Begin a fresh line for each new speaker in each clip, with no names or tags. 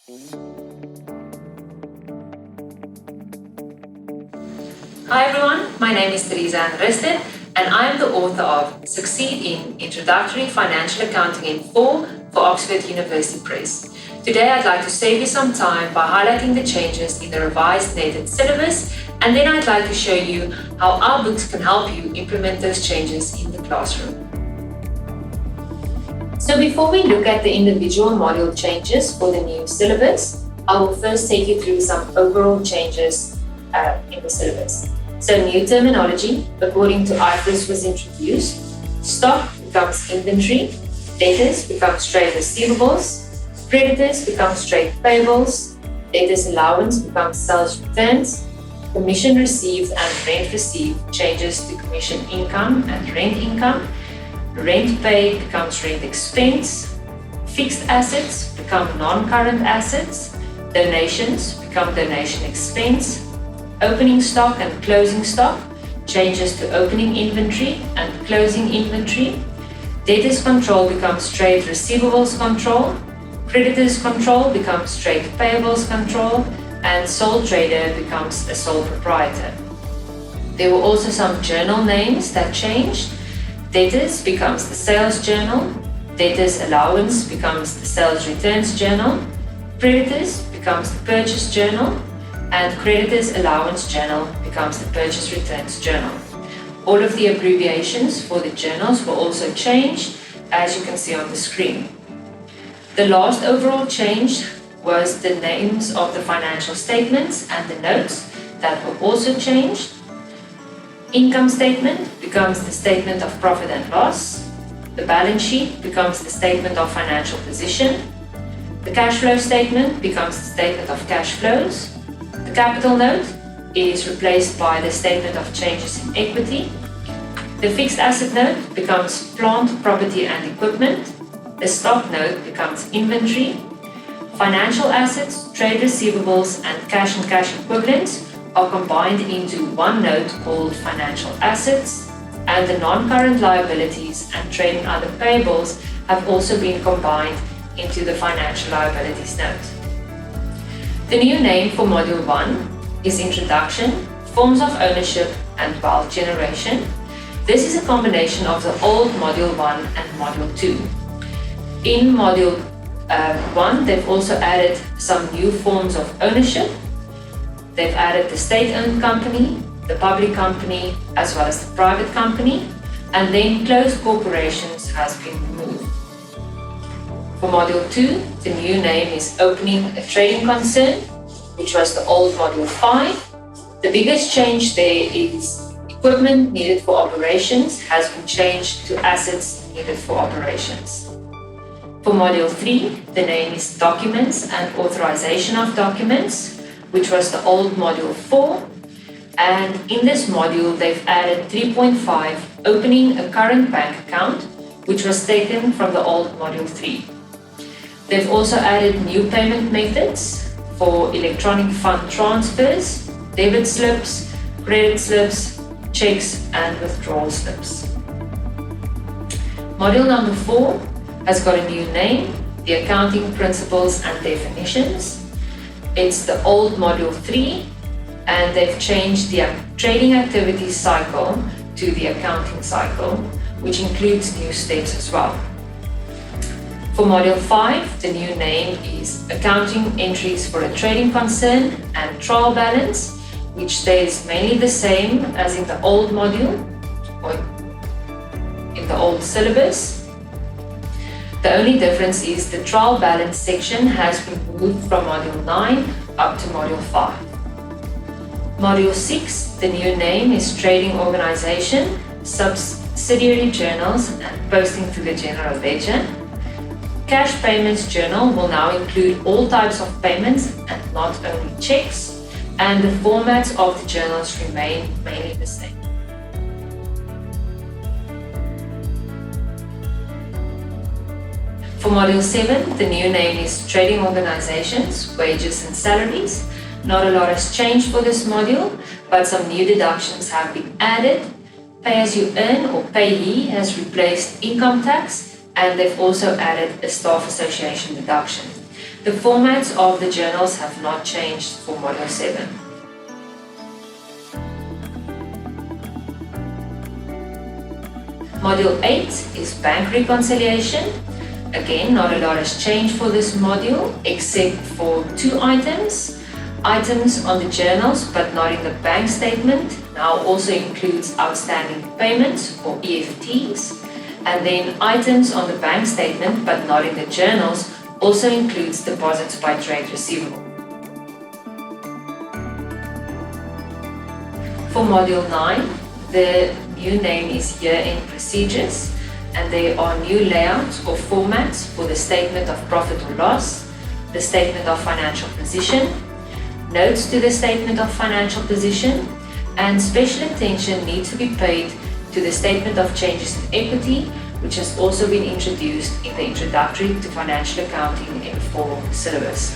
Hi everyone, my name is Teresa Anristed and I am the author of Succeed in Introductory Financial Accounting N4 for Oxford University Press. Today I'd like to save you some time by highlighting the changes in the revised NETed syllabus, and then I'd like to show you how our books can help you implement those changes in the classroom. So before we look at the individual module changes for the new syllabus, I will first take you through some overall changes in the syllabus. So new terminology, according to IFRS, was introduced. Stock becomes inventory, debtors become trade receivables, creditors become trade payables, debtors allowance becomes sales returns, commission received and rent received changes to commission income and rent income, rent paid becomes rent expense, fixed assets become non-current assets, donations become donation expense, opening stock and closing stock changes to opening inventory and closing inventory. Debtors control becomes trade receivables control. Creditors control becomes trade payables control. And sole trader becomes a sole proprietor. There were also some journal names that changed. Debtors becomes the sales journal. Debtors allowance becomes the sales returns journal. Creditors becomes the purchase journal. And creditors allowance journal becomes the purchase returns journal. All of the abbreviations for the journals were also changed, as you can see on the screen. The last overall change was the names of the financial statements and the notes that were also changed. Income statement becomes the statement of profit and loss. The balance sheet becomes the statement of financial position. The cash flow statement becomes the statement of cash flows. The capital note is replaced by the statement of changes in equity. The fixed asset note becomes plant, property and equipment. The stock note becomes inventory. Financial assets, trade receivables and cash equivalents are combined into one note called financial assets, and the non-current liabilities and trade and other payables have also been combined into the financial liabilities note. The new name for Module 1 is Introduction, Forms of Ownership and Wealth Generation. This is a combination of the old Module 1 and Module 2. In Module 1, they've also added some new forms of ownership. They've added the state-owned company, the public company, as well as the private company, and then closed corporations has been removed. For Module 2, the new name is Opening a Trading Concern, which was the old Module 5. The biggest change there is equipment needed for operations has been changed to assets needed for operations. For Module 3, the name is Documents and Authorization of Documents, which was the old Module 4. And in this module, they've added 3.5, Opening a Current Bank Account, which was taken from the old Module 3. They've also added new payment methods for electronic fund transfers, debit slips, credit slips, checks, and withdrawal slips. Module number 4 has got a new name, the Accounting Principles and Definitions. It's the old Module 3, and they've changed the trading activities cycle to the accounting cycle, which includes new steps as well. For Module 5, the new name is Accounting Entries for a Trading Concern and Trial Balance, which stays mainly the same as in the old module or in the old syllabus. The only difference is the trial balance section has been moved from Module 9 up to Module 5. Module 6, the new name is Trading Organization, Subsidiary Journals and Posting to the General Ledger. Cash Payments Journal will now include all types of payments and not only checks, and the formats of the journals remain mainly the same. For Module 7, the new name is Trading Organizations, Wages and Salaries. Not a lot has changed for this module, but some new deductions have been added. Pay-as-you-earn or payee has replaced income tax, and they've also added a staff association deduction. The formats of the journals have not changed for Module 7. Module 8 is bank reconciliation. Again, not a lot has changed for this module except for 2 items. Items on the journals but not in the bank statement now also includes outstanding payments or EFTs. And then items on the bank statement but not in the journals also includes deposits by trade receivable. For Module 9, the new name is Year-End Procedures, and there are new layouts or formats for the Statement of Profit or Loss, the Statement of Financial Position, notes to the Statement of Financial Position, and special attention needs to be paid to the Statement of Changes in Equity, which has also been introduced in the Introductory to Financial Accounting N4 syllabus.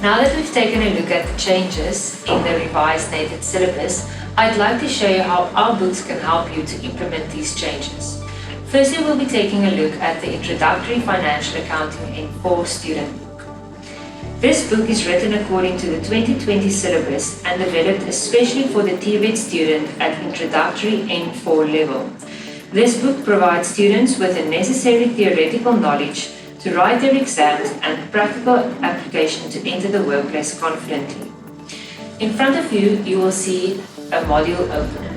Now that we've taken a look at the changes in the revised dated syllabus, I'd like to show you how our books can help you to implement these changes. Firstly, we'll be taking a look at the Introductory Financial Accounting N4 student book. This book is written according to the 2020 syllabus and developed especially for the DHET student at Introductory N4 level. This book provides students with the necessary theoretical knowledge to write their exams and practical application to enter the workplace confidently. In front of you, you will see a module opener.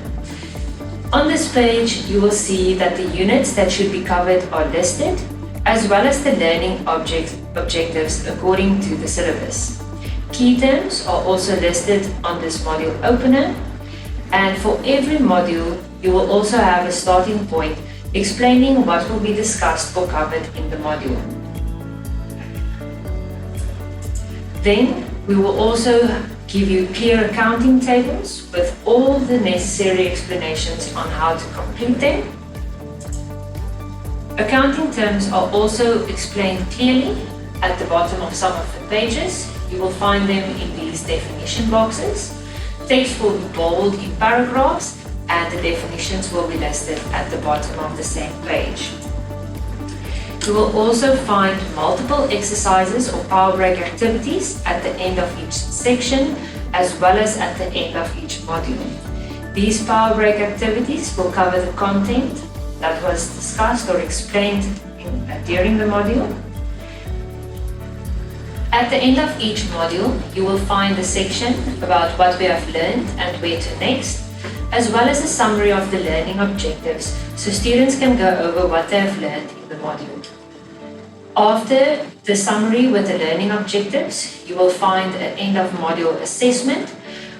On this page, you will see that the units that should be covered are listed, as well as the learning objectives according to the syllabus. Key terms are also listed on this module opener, and for every module, you will also have a starting point explaining what will be discussed or covered in the module. Then, we will also give you clear accounting tables with all the necessary explanations on how to complete them. Accounting terms are also explained clearly at the bottom of some of the pages. You will find them in these definition boxes. Text will be bold in paragraphs, and the definitions will be listed at the bottom of the same page. You will also find multiple exercises or power break activities at the end of each section, as well as at the end of each module. These power break activities will cover the content that was discussed or explained during the module. At the end of each module, you will find a section about what we have learned and where to next, as well as a summary of the learning objectives, so students can go over what they have learned in the module. After the summary with the learning objectives, you will find an end of module assessment,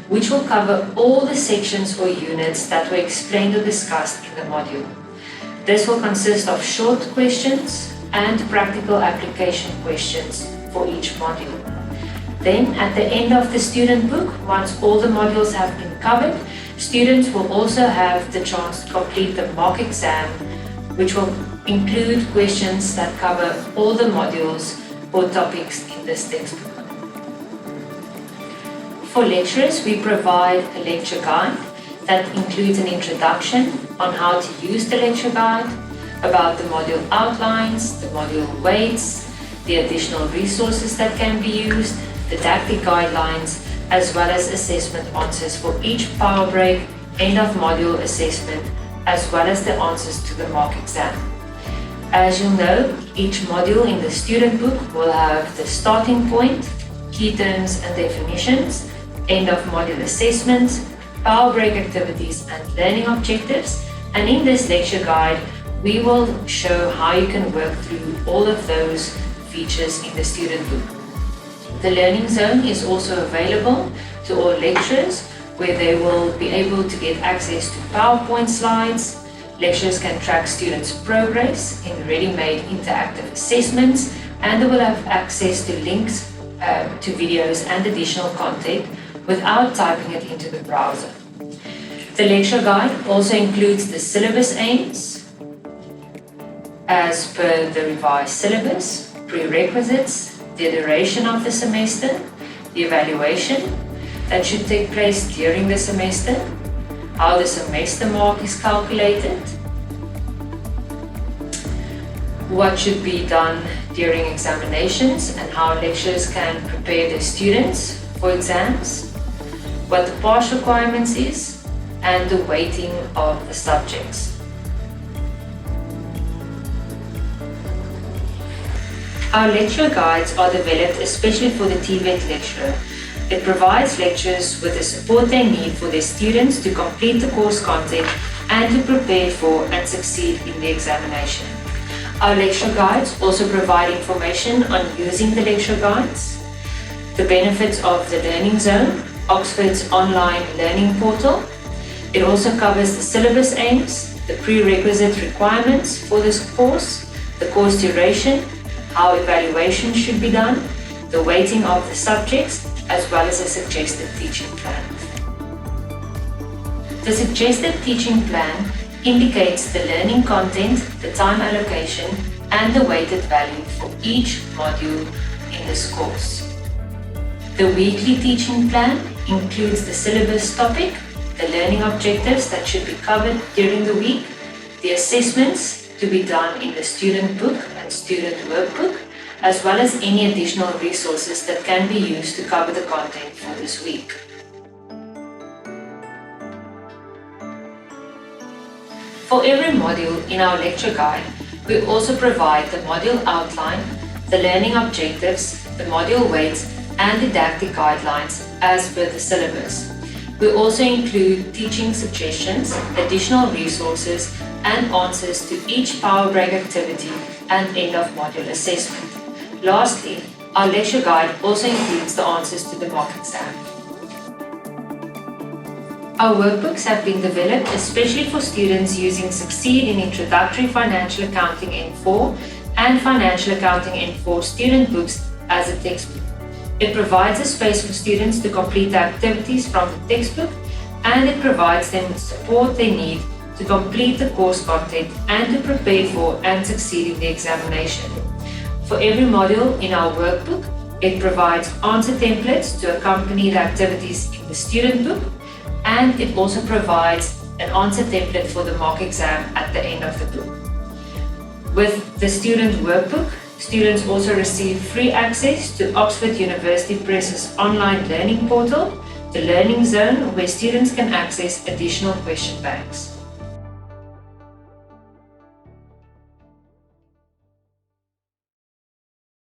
which will cover all the sections or units that were explained or discussed in the module. This will consist of short questions and practical application questions for each module. Then, at the end of the student book, once all the modules have been covered, students will also have the chance to complete the mock exam, which will include questions that cover all the modules or topics in this textbook. For lecturers, we provide a lecture guide that includes an introduction on how to use the lecture guide, about the module outlines, the module weights, the additional resources that can be used, didactic guidelines, as well as assessment answers for each power break, end of module assessment, as well as the answers to the mock exam. As you'll know, each module in the student book will have the starting point, key terms and definitions, end of module assessments, power break activities and learning objectives, and in this lecture guide, we will show how you can work through all of those features in the student book. The Learning Zone is also available to all lecturers, where they will be able to get access to PowerPoint slides. Lecturers can track students' progress in ready-made interactive assessments, and they will have access to links to videos and additional content without typing it into the browser. The lecture guide also includes the syllabus aims as per the revised syllabus, prerequisites, the duration of the semester, the evaluation that should take place during the semester, how the semester mark is calculated, what should be done during examinations and how lecturers can prepare their students for exams, what the pass requirements is, and the weighting of the subjects. Our lecture guides are developed especially for the DHET lecturer. It provides lecturers with the support they need for their students to complete the course content and to prepare for and succeed in the examination. Our lecture guides also provide information on using the lecture guides, the benefits of the Learning Zone, Oxford's online learning portal. It also covers the syllabus aims, the prerequisite requirements for this course, the course duration, how evaluation should be done, the weighting of the subjects, as well as a suggested teaching plan. The suggested teaching plan indicates the learning content, the time allocation, and the weighted value for each module in this course. The weekly teaching plan includes the syllabus topic, the learning objectives that should be covered during the week, the assessments to be done in the student book and student workbook, as well as any additional resources that can be used to cover the content for this week. For every module in our lecture guide, we also provide the module outline, the learning objectives, the module weights, and didactic guidelines as per the syllabus. We also include teaching suggestions, additional resources, and answers to each power break activity and end of module assessment. Lastly, our lecture guide also includes the answers to the mock exam. Our workbooks have been developed especially for students using Succeed in Introductory Financial Accounting N4 and Financial Accounting N4 student books as a textbook. It provides a space for students to complete the activities from the textbook, and it provides them with support they need to complete the course content and to prepare for and succeed in the examination. For every module in our workbook, it provides answer templates to accompany the activities in the student book, and it also provides an answer template for the mock exam at the end of the book. With the student workbook, students also receive free access to Oxford University Press's online learning portal, the Learning Zone, where students can access additional question banks.